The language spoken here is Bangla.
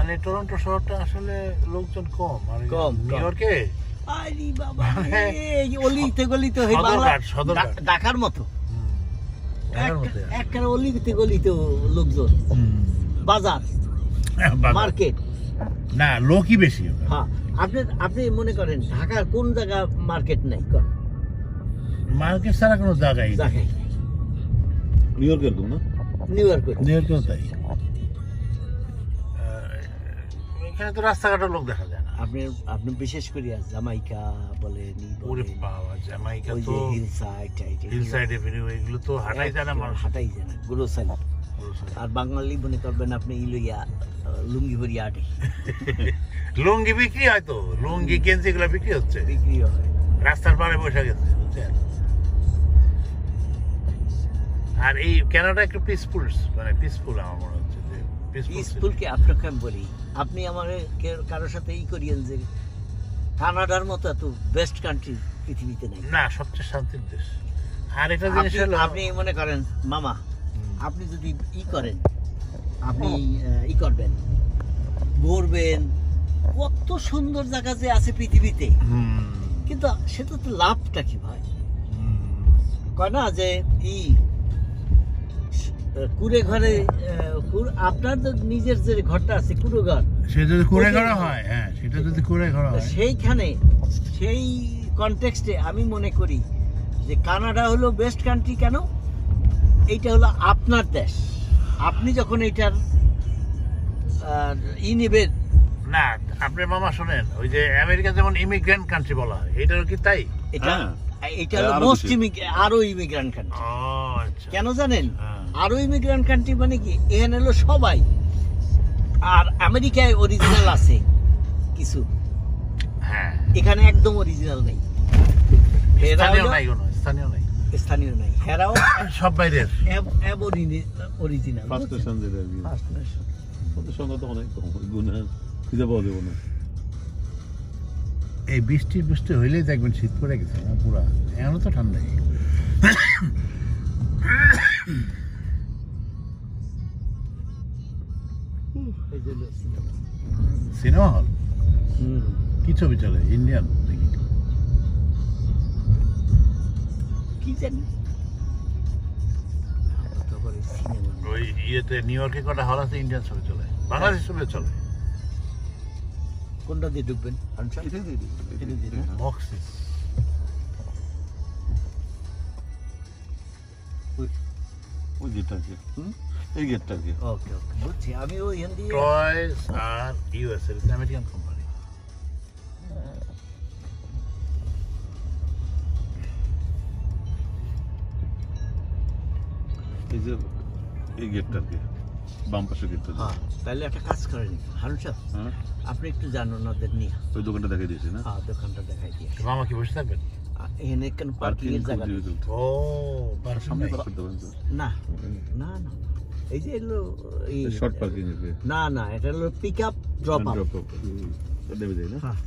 মানে টরন্টো শহরটা আসলে লোকজন কম, আর কম। নিউ ইয়র্কে আরে বাবা, এই অলিতে গলিতে হই সদরঘাট। ঢাকার মতো ঢাকার মতো। একটা অলিতে গলিতে লোকজন, বাজার, মার্কেট। না, লোকই বেশি ওখানে। হ্যাঁ, আপনি মনে করেন ঢাকার কোন জায়গা মার্কেট নাই? মার্কেট ছাড়া কোনো জায়গায় নেই। জায়গায় নিউ ইয়র্কের এরকম না? নিউ ইয়র্ক নিউ ইয়র্কেও তাই। এখানে তো রাস্তাঘাটের লোক দেখা যায় না। আপনি বিশেষ করে জামাইকা বলেন, ওরে বাবা, জ্যামাইকা ওই তো যে হিলসাইডে বেরিয়ে এগুলো তো হাঁটাই যায় না মানুষ। হাঁটাই যায় না, গ্রোসারি। আর বাঙালি মনে করবেন আপনি ইলইয়া লুঙ্গি ভরিয়া আটে লুঙ্গি বিক্রি হয় তো, লুঙ্গি গেঞ্জি এগুলো বিক্রি হচ্ছে, বিক্রি হয়। রাস্তার পাড়ে বসে গেছে, বুঝছেন? আর এই কানাডা একটু পিসফুল, মানে পিসফুল আমার মনে হচ্ছে যে স্কুলকে আপনাকে আমি বলি, আপনি আমার কারোর সাথে করিয়েন যে কানাডার মতো এত বেস্ট কান্ট্রি পৃথিবীতে নেই। না, সবচেয়ে শান্তির দেশ। আর এটা জিনিস হলো, আপনি মনে করেন মামা, আপনি যদি করেন, আপনি করবেন, ঘুরবেন, কত সুন্দর জায়গা যে আছে পৃথিবীতে, কিন্তু সেটা তো লাভটা কি ভাই? কয় না যে কুড়ে ঘরে, আপনার তো নিজের যে ঘরটা আছে কুড়ো ঘর, সেটা যদি কুড়ে ঘর হয়, হ্যাঁ সেটা যদি কুড়ে ঘর হয়, সেইখানে সেই কনটেক্সটে আমি মনে করি যে কানাডা হলো বেস্ট কান্ট্রি। কেন? এইটা হলো আপনার দেশ, আপনি যখন এইটার নেবেন। না, আপনার মামা শোনেন, ওই যে আমেরিকা যেমন ইমিগ্রেন্ট কান্ট্রি বলা হয়, এটারও কি তাই? এটা হলো মোস্ট আরো ইমিগ্রেন্ট কান্ট্রি। আচ্ছা, কেন জানেন? আরো ইমিগ্রেন্ট কান্ট্রি মানে কি, এখানে হলো সবাই। আর আমেরিকায় অরিজিনাল আছে কিছু, হ্যাঁ, এখানে একদম অরিজিনাল নেই, স্থানীয় নাই, কোনো স্থানীয় নাই, স্থানীয় নাই, হেরাও সব বাইরের। অরিজিনাল। ফার্স্ট নেশন যেটা আর কি, ফার্স্ট নেশন। ওদের সংখ্যা তো অনেক কম, গুণে খুঁজে পাওয়া যাবে না। এই বৃষ্টি হইলেই দেখবেন শীত পড়ে গেছে না পুরা, এখনো তো ঠান্ডাই। সিনেমা হল কি ছবি চলে? ইন্ডিয়ান দেখি কি জানি ওই ইয়েতে নিউ ইয়র্কে কটা হল আছে ইন্ডিয়ান ছবি চলে, বাংলাদেশ ছবি চলে। কোনটা দিয়ে ঢুকবেন? বক্সিস। ওই গেটটা কি, এই গেটটা কি? ওকে ওকে, বুঝছি আমি। ওই হিন্দি টয়েস আর ইউএস এর আমেরিকান কোম্পানি। এই যে এই গেটটা কি, বাম পাশে গেটটা। হ্যাঁ, তাহলে একটা কাজ করেন হারুন সাহেব, আপনি একটু জানুন ওদের নিয়ে। ওই দোকানটা দেখাই দিয়েছি না? হ্যাঁ, দোকানটা দেখাই দিয়ে। মামা কি বসে থাকবেন? এখানে কেন পার্কিং এর জায়গা নেই। ও, তার সামনে না না না, এই যে এলো শর্ট পার্কিং এর। না না, এটা হলো পিক আপ ড্রপ আপ। দেবে যাই না? হ্যাঁ।